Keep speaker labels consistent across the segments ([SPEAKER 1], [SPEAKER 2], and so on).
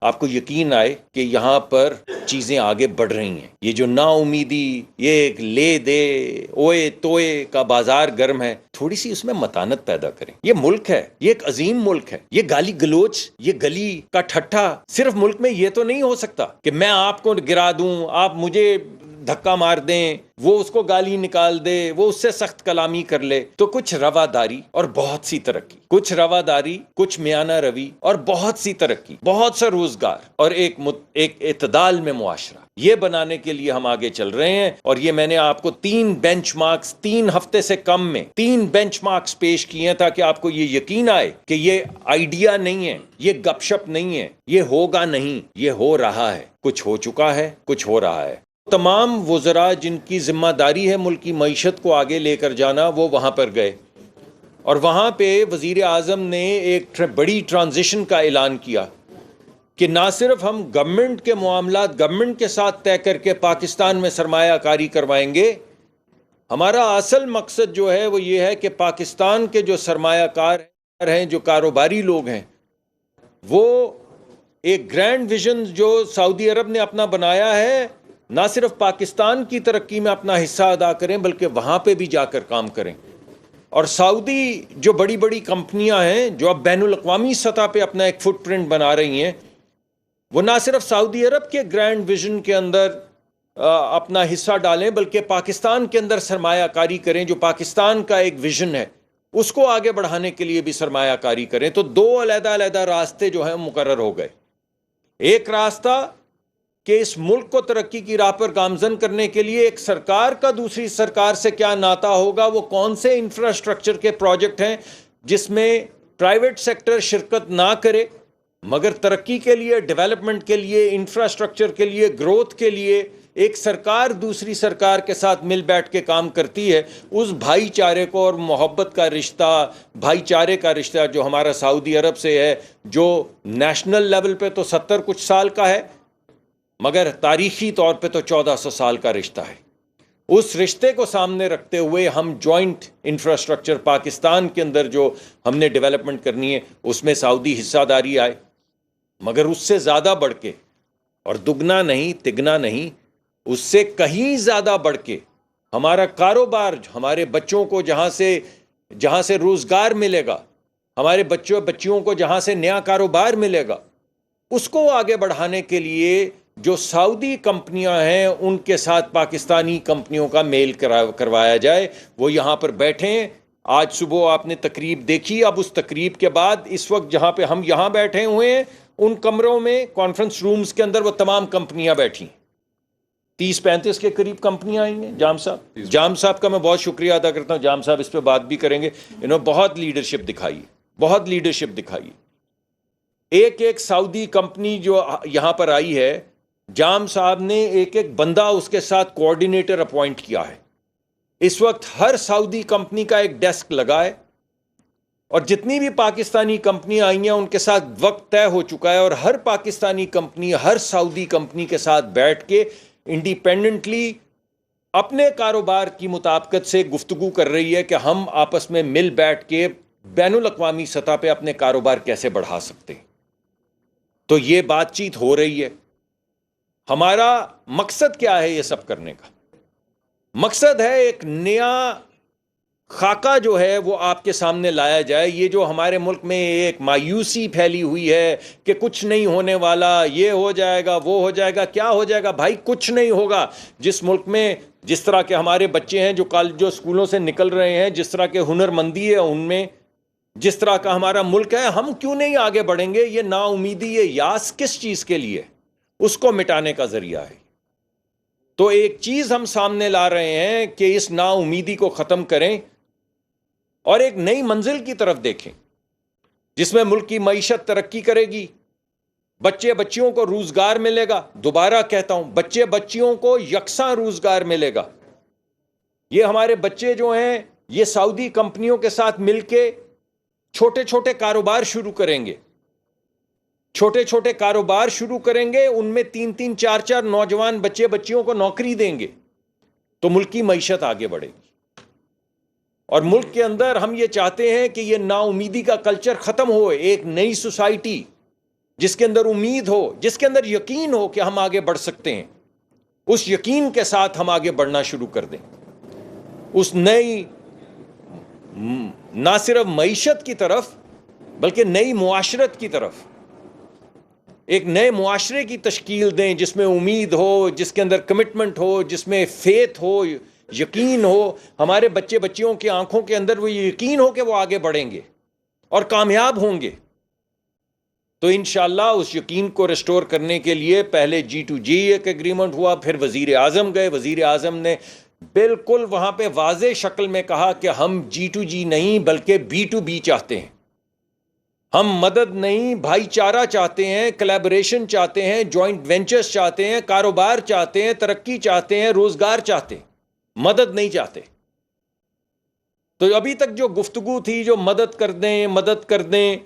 [SPEAKER 1] آپ کو یقین آئے کہ یہاں پر چیزیں آگے بڑھ رہی ہیں. یہ جو نا امیدی، یہ ایک لے دے اوئے توئے کا بازار گرم ہے، تھوڑی سی اس میں متانت پیدا کریں. یہ ملک ہے، یہ ایک عظیم ملک ہے. یہ گالی گلوچ، یہ گلی کا ٹھٹھا صرف ملک میں یہ تو نہیں ہو سکتا کہ میں آپ کو گرا دوں، آپ مجھے دھکا مار دیں، وہ اس کو گالی نکال دے، وہ اس سے سخت کلامی کر لے. تو کچھ رواداری اور بہت سی ترقی، کچھ رواداری، کچھ میانہ روی اور بہت سی ترقی، بہت سا روزگار اور ایک اعتدال میں معاشرہ، یہ بنانے کے لیے ہم آگے چل رہے ہیں. اور یہ میں نے آپ کو 3 بینچ مارکس 3 ہفتے سے کم میں 3 بینچ مارکس پیش کیے ہیں تاکہ آپ کو یہ یقین آئے کہ یہ آئیڈیا نہیں ہے، یہ گپ شپ نہیں ہے، یہ ہوگا نہیں، یہ ہو رہا ہے. کچھ ہو چکا ہے، کچھ ہو رہا ہے. تمام وزراء جن کی ذمہ داری ہے ملک کی معیشت کو آگے لے کر جانا، وہ وہاں پر گئے اور وہاں پہ وزیر اعظم نے ایک بڑی ٹرانزیشن کا اعلان کیا کہ نہ صرف ہم گورنمنٹ کے معاملات گورنمنٹ کے ساتھ طے کر کے پاکستان میں سرمایہ کاری کروائیں گے، ہمارا اصل مقصد جو ہے وہ یہ ہے کہ پاکستان کے جو سرمایہ کار ہیں، جو کاروباری لوگ ہیں، وہ ایک گرینڈ ویژن جو سعودی عرب نے اپنا بنایا ہے، نہ صرف پاکستان کی ترقی میں اپنا حصہ ادا کریں بلکہ وہاں پہ بھی جا کر کام کریں. اور سعودی جو بڑی بڑی کمپنیاں ہیں جو اب بین الاقوامی سطح پہ اپنا ایک فٹ پرنٹ بنا رہی ہیں، وہ نہ صرف سعودی عرب کے گرینڈ ویژن کے اندر اپنا حصہ ڈالیں بلکہ پاکستان کے اندر سرمایہ کاری کریں. جو پاکستان کا ایک ویژن ہے اس کو آگے بڑھانے کے لیے بھی سرمایہ کاری کریں. تو 2 علیحدہ علیحدہ راستے جو ہیں مقرر ہو گئے. ایک راستہ کہ اس ملک کو ترقی کی راہ پر گامزن کرنے کے لیے ایک سرکار کا دوسری سرکار سے کیا ناطہ ہوگا، وہ کون سے انفراسٹرکچر کے پروجیکٹ ہیں جس میں پرائیویٹ سیکٹر شرکت نہ کرے مگر ترقی کے لیے، ڈیولپمنٹ کے لیے، انفراسٹرکچر کے لیے، گروتھ کے لیے ایک سرکار دوسری سرکار کے ساتھ مل بیٹھ کے کام کرتی ہے. اس بھائی چارے کو اور محبت کا رشتہ، بھائی چارے کا رشتہ جو ہمارا سعودی عرب سے ہے، جو نیشنل لیول پہ تو 70 کچھ سال کا ہے مگر تاریخی طور پہ تو 1400 سال کا رشتہ ہے. اس رشتے کو سامنے رکھتے ہوئے ہم جوائنٹ انفراسٹرکچر پاکستان کے اندر جو ہم نے ڈیولپمنٹ کرنی ہے اس میں سعودی حصہ داری آئے، مگر اس سے زیادہ بڑھ کے، اور دگنا نہیں تگنا نہیں، اس سے کہیں زیادہ بڑھ کے ہمارا کاروبار، ہمارے بچوں کو جہاں سے روزگار ملے گا، ہمارے بچیوں کو جہاں سے نیا کاروبار ملے گا، اس کو آگے بڑھانے کے لیے جو سعودی کمپنیاں ہیں ان کے ساتھ پاکستانی کمپنیوں کا میل کروایا جائے. وہ یہاں پر بیٹھیں. آج صبح آپ نے تقریب دیکھی، اب اس تقریب کے بعد اس وقت جہاں پہ ہم یہاں بیٹھے ہوئے ہیں ان کمروں میں، کانفرنس رومز کے اندر وہ تمام کمپنیاں بیٹھی ہیں. 30-35 کے قریب کمپنیاں آئی ہیں. جام صاحب کا میں بہت شکریہ ادا کرتا ہوں. جام صاحب اس پہ بات بھی کریں گے. انہوں نے بہت لیڈرشپ دکھائی. ایک سعودی کمپنی جو یہاں پر آئی ہے، جام صاحب نے ایک بندہ اس کے ساتھ کوآرڈینیٹر اپوائنٹ کیا ہے. اس وقت ہر سعودی کمپنی کا ایک ڈیسک لگا ہے اور جتنی بھی پاکستانی کمپنیاں آئی ہیں ان کے ساتھ وقت طے ہو چکا ہے اور ہر پاکستانی کمپنی ہر سعودی کمپنی کے ساتھ بیٹھ کے انڈیپینڈنٹلی اپنے کاروبار کی مطابقت سے گفتگو کر رہی ہے کہ ہم آپس میں مل بیٹھ کے بین الاقوامی سطح پہ اپنے کاروبار کیسے بڑھا سکتے ہیں. تو یہ بات چیت ہو رہی ہے. ہمارا مقصد کیا ہے یہ سب کرنے کا؟ مقصد ہے ایک نیا خاکہ جو ہے وہ آپ کے سامنے لایا جائے. یہ جو ہمارے ملک میں ایک مایوسی پھیلی ہوئی ہے کہ کچھ نہیں ہونے والا، یہ ہو جائے گا، وہ ہو جائے گا، کیا ہو جائے گا؟ بھائی کچھ نہیں ہوگا. جس ملک میں جس طرح کے ہمارے بچے ہیں جو اسکولوں سے نکل رہے ہیں، جس طرح کے ہنر مندی ہے ان میں، جس طرح کا ہمارا ملک ہے، ہم کیوں نہیں آگے بڑھیں گے؟ یہ نا امیدی، یہ یاس کس چیز کے لیے؟ اس کو مٹانے کا ذریعہ ہے. تو ایک چیز ہم سامنے لا رہے ہیں کہ اس نا امیدی کو ختم کریں اور ایک نئی منزل کی طرف دیکھیں جس میں ملک کی معیشت ترقی کرے گی، بچیوں کو روزگار ملے گا. دوبارہ کہتا ہوں، بچیوں کو یکساں روزگار ملے گا. یہ ہمارے بچے جو ہیں یہ سعودی کمپنیوں کے ساتھ مل کے چھوٹے چھوٹے کاروبار شروع کریں گے. ان میں 3-3 4-4 نوجوان بچیوں کو نوکری دیں گے تو ملک کی معیشت آگے بڑھے گی. اور ملک کے اندر ہم یہ چاہتے ہیں کہ یہ نا امیدی کا کلچر ختم ہو. ایک نئی سوسائٹی جس کے اندر امید ہو، جس کے اندر یقین ہو کہ ہم آگے بڑھ سکتے ہیں، اس یقین کے ساتھ ہم آگے بڑھنا شروع کر دیں، اس نئی نہ صرف معیشت کی طرف بلکہ نئی معاشرت کی طرف، ایک نئے معاشرے کی تشکیل دیں جس میں امید ہو، جس کے اندر کمٹمنٹ ہو، جس میں فیتھ ہو، یقین ہو، ہمارے بچے بچیوں کی آنکھوں کے اندر وہ یقین ہو کہ وہ آگے بڑھیں گے اور کامیاب ہوں گے۔ تو انشاءاللہ اس یقین کو ریسٹور کرنے کے لیے پہلے G2G ایک ایگریمنٹ ہوا، پھر وزیر اعظم گئے، وزیر اعظم نے بالکل وہاں پہ واضح شکل میں کہا کہ ہم G2G نہیں بلکہ B2B چاہتے ہیں، ہم مدد نہیں بھائی چارہ چاہتے ہیں، کلیبوریشن چاہتے ہیں، جوائنٹ وینچرز چاہتے ہیں، کاروبار چاہتے ہیں، ترقی چاہتے ہیں، روزگار چاہتے ہیں، مدد نہیں چاہتے۔ تو ابھی تک جو گفتگو تھی جو مدد کر دیں مدد کر دیں،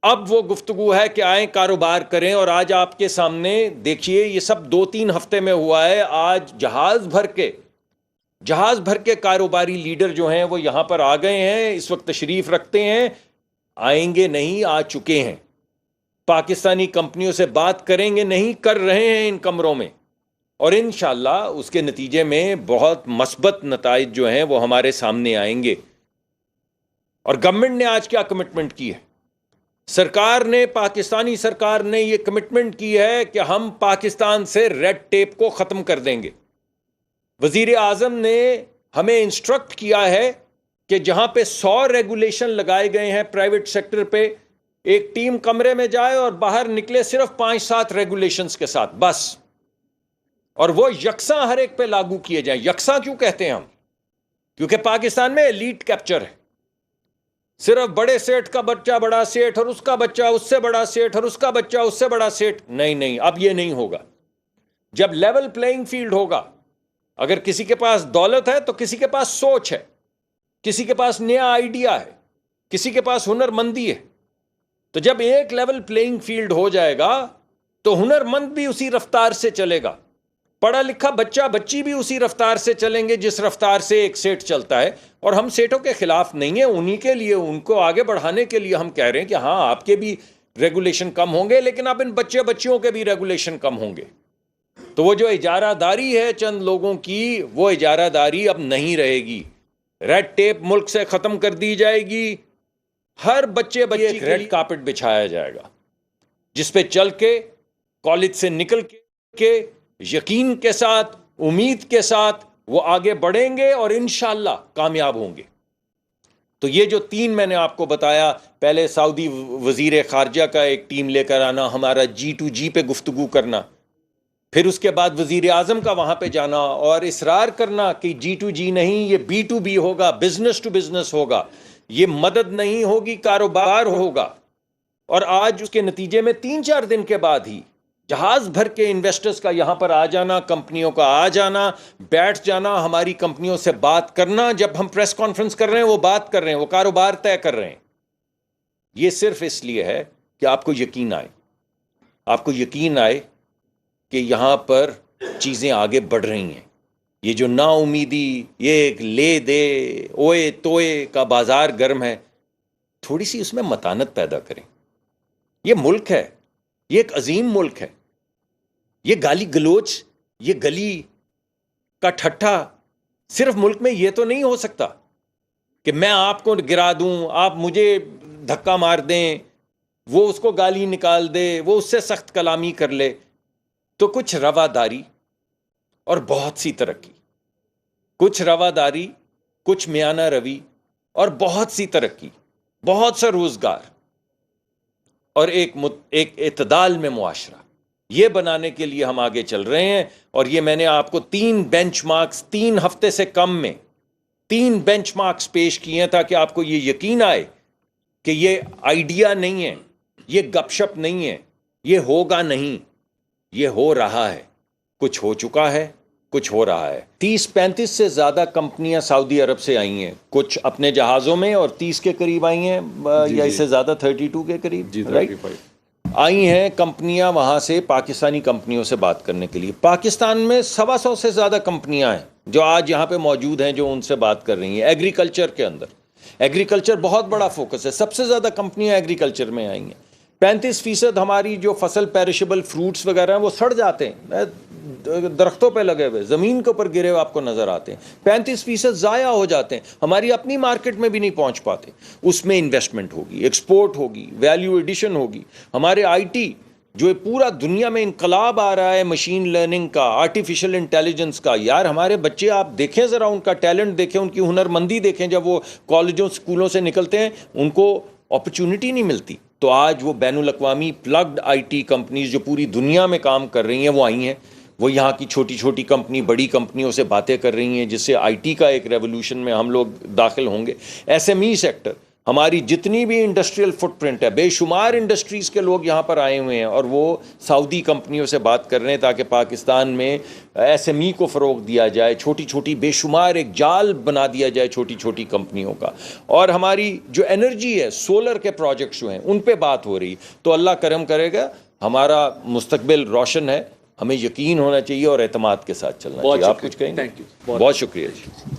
[SPEAKER 1] اب وہ گفتگو ہے کہ آئیں کاروبار کریں۔ اور آج آپ کے سامنے دیکھیے یہ سب 2-3 ہفتے میں ہوا ہے۔ آج جہاز بھر کے کاروباری لیڈر جو ہیں وہ یہاں پر آ گئے ہیں، اس وقت تشریف رکھتے ہیں، آئیں گے نہیں آ چکے ہیں، پاکستانی کمپنیوں سے بات کریں گے نہیں کر رہے ہیں ان کمروں میں، اور انشاءاللہ اس کے نتیجے میں بہت مثبت نتائج جو ہیں وہ ہمارے سامنے آئیں گے۔ اور گورنمنٹ نے آج کیا کمٹمنٹ کی ہے؟ سرکار نے، پاکستانی سرکار نے یہ کمٹمنٹ کی ہے کہ ہم پاکستان سے ریڈ ٹیپ کو ختم کر دیں گے۔ وزیر اعظم نے ہمیں انسٹرکٹ کیا ہے کہ جہاں پہ 100 ریگولیشن لگائے گئے ہیں پرائیویٹ سیکٹر پہ، ایک ٹیم کمرے میں جائے اور باہر نکلے صرف 5-7 ریگولیشنز کے ساتھ بس، اور وہ یکساں ہر ایک پہ لاگو کیے جائیں۔ یکساں کیوں کہتے ہیں ہم؟ کیونکہ پاکستان میں ایلیٹ کیپچر ہے، صرف بڑے سیٹ کا بچہ بڑا سیٹ اور اس کا بچہ اس سے بڑا سیٹ اور اس کا بچہ اس سے بڑا سیٹ، نہیں، اب یہ نہیں ہوگا۔ جب لیول پلینگ فیلڈ ہوگا، اگر کسی کے پاس دولت ہے تو کسی کے پاس سوچ ہے، کسی کے پاس نیا آئیڈیا ہے، کسی کے پاس ہنر مندی ہے، تو جب ایک لیول پلینگ فیلڈ ہو جائے گا تو ہنر مند بھی اسی رفتار سے چلے گا، پڑھا لکھا بچہ بچی بھی اسی رفتار سے چلیں گے جس رفتار سے ایک سیٹ چلتا ہے۔ اور ہم سیٹوں کے خلاف نہیں ہیں، انہی کے لیے، ان کو آگے بڑھانے کے لیے ہم کہہ رہے ہیں کہ ہاں آپ کے بھی ریگولیشن کم ہوں گے، لیکن اب ان بچے بچیوں کے بھی ریگولیشن کم ہوں گے۔ تو وہ جو اجارہ داری ہے چند لوگوں کی، وہ اجارہ داری اب نہیں رہے گی، ریڈ ٹیپ ملک سے ختم کر دی جائے گی، ہر بچے ایک ریڈ کارپٹ بچھایا جائے گا جس پہ چل کے کالج سے نکل کے یقین کے ساتھ، امید کے ساتھ وہ آگے بڑھیں گے اور انشاءاللہ کامیاب ہوں گے۔ تو یہ جو 3 میں نے آپ کو بتایا، پہلے سعودی وزیر خارجہ کا ایک ٹیم لے کر آنا، ہمارا G2G پہ گفتگو کرنا، پھر اس کے بعد وزیر اعظم کا وہاں پہ جانا اور اصرار کرنا کہ G2G نہیں، یہ B2B ہوگا، بزنس ٹو بزنس ہوگا، یہ مدد نہیں ہوگی، کاروبار ہوگا۔ اور آج اس کے نتیجے میں 3-4 دن کے بعد ہی جہاز بھر کے انویسٹرز کا یہاں پر آ جانا، کمپنیوں کا آ جانا، بیٹھ جانا، ہماری کمپنیوں سے بات کرنا، جب ہم پریس کانفرنس کر رہے ہیں وہ بات کر رہے ہیں، وہ کاروبار طے کر رہے ہیں۔ یہ صرف اس لیے ہے کہ آپ کو یقین آئے، آپ کو یقین آئے کہ یہاں پر چیزیں آگے بڑھ رہی ہیں۔ یہ جو نا امیدی، یہ ایک لے دے اوئے توئے کا بازار گرم ہے، تھوڑی سی اس میں متانت پیدا کریں۔ یہ ملک ہے، یہ ایک عظیم ملک ہے۔ یہ گالی گلوچ، یہ گلی کا ٹھٹھا صرف ملک میں یہ تو نہیں ہو سکتا کہ میں آپ کو گرا دوں، آپ مجھے دھکا مار دیں، وہ اس کو گالی نکال دے، وہ اس سے سخت کلامی کر لے۔ تو کچھ رواداری اور بہت سی ترقی، کچھ رواداری، کچھ میانہ روی اور بہت سی ترقی، بہت سا روزگار اور ایک اعتدال میں معاشرہ، یہ بنانے کے لیے ہم آگے چل رہے ہیں۔ اور یہ میں نے آپ کو 3 بینچ مارکس 3 ہفتے سے کم میں 3 بینچ مارکس پیش کیے ہیں تاکہ آپ کو یہ یقین آئے کہ یہ آئیڈیا نہیں ہے، یہ گپ شپ نہیں ہے، یہ ہوگا نہیں، یہ ہو رہا ہے، کچھ ہو چکا ہے، کچھ ہو رہا ہے۔ 30-35 سے زیادہ کمپنیاں سعودی عرب سے آئی ہیں، کچھ اپنے جہازوں میں اور 30 کے قریب آئی ہیں، یا اس سے زیادہ 32 کے قریب آئی ہیں کمپنیاں وہاں سے پاکستانی کمپنیوں سے بات کرنے کے لیے۔ پاکستان میں 125 سے زیادہ کمپنیاں ہیں جو آج یہاں پہ موجود ہیں، جو ان سے بات کر رہی ہیں۔ ایگریکلچر کے اندر، ایگریکلچر بہت بڑا فوکس ہے، سب سے زیادہ کمپنیاں ایگریکلچر میں آئی ہیں۔ 35% ہماری جو فصل پیرشبل فروٹس وغیرہ ہیں وہ سڑ جاتے ہیں، درختوں پہ لگے ہوئے، زمین کے اوپر گرے ہوئے آپ کو نظر آتے ہیں، 35% ضائع ہو جاتے ہیں، ہماری اپنی مارکیٹ میں بھی نہیں پہنچ پاتے. اس میں انویسٹمنٹ ہوگی، ایکسپورٹ ہوگی، ویلیو ایڈیشن ہوگی. ہمارے آئی ٹی جو پورا دنیا میں انقلاب آ رہا ہے مشین لرننگ کا، آرٹیفیشل انٹیلیجنس کا، یار ہمارے بچے آپ دیکھیں ذرا، ان کا ٹیلنٹ دیکھیں، ان کی ہنرمندی دیکھیں، جب وہ کالجوں اسکولوں سے نکلتے ہیں ان کو اپرچونٹی نہیں ملتی. تو آج وہ بین الاقوامی پلگڈ آئی ٹی کمپنیز جو پوری دنیا میں کام کر رہی ہیں وہ آئی ہیں، وہ یہاں کی چھوٹی چھوٹی کمپنی بڑی کمپنیوں سے باتیں کر رہی ہیں، جس سے آئی ٹی کا ایک ریولوشن میں ہم لوگ داخل ہوں گے. ایس ایم ای سیکٹر، ہماری جتنی بھی انڈسٹریل فٹ پرنٹ ہے، بے شمار انڈسٹریز کے لوگ یہاں پر آئے ہوئے ہیں اور وہ سعودی کمپنیوں سے بات کر رہے ہیں تاکہ پاکستان میں ایس ایم ای کو فروغ دیا جائے، چھوٹی چھوٹی بے شمار ایک جال بنا دیا جائے چھوٹی چھوٹی کمپنیوں کا. اور ہماری جو انرجی ہے، سولر کے پروجیکٹس جو ہیں ان پہ بات ہو رہی، تو اللہ کرم کرے گا، ہمارا مستقبل روشن ہے. ہمیں یقین ہونا چاہیے اور اعتماد کے ساتھ چلنا چاہیے. آپ کچھ کہیں گے؟
[SPEAKER 2] Thank you.
[SPEAKER 1] بہت شکریہ جی.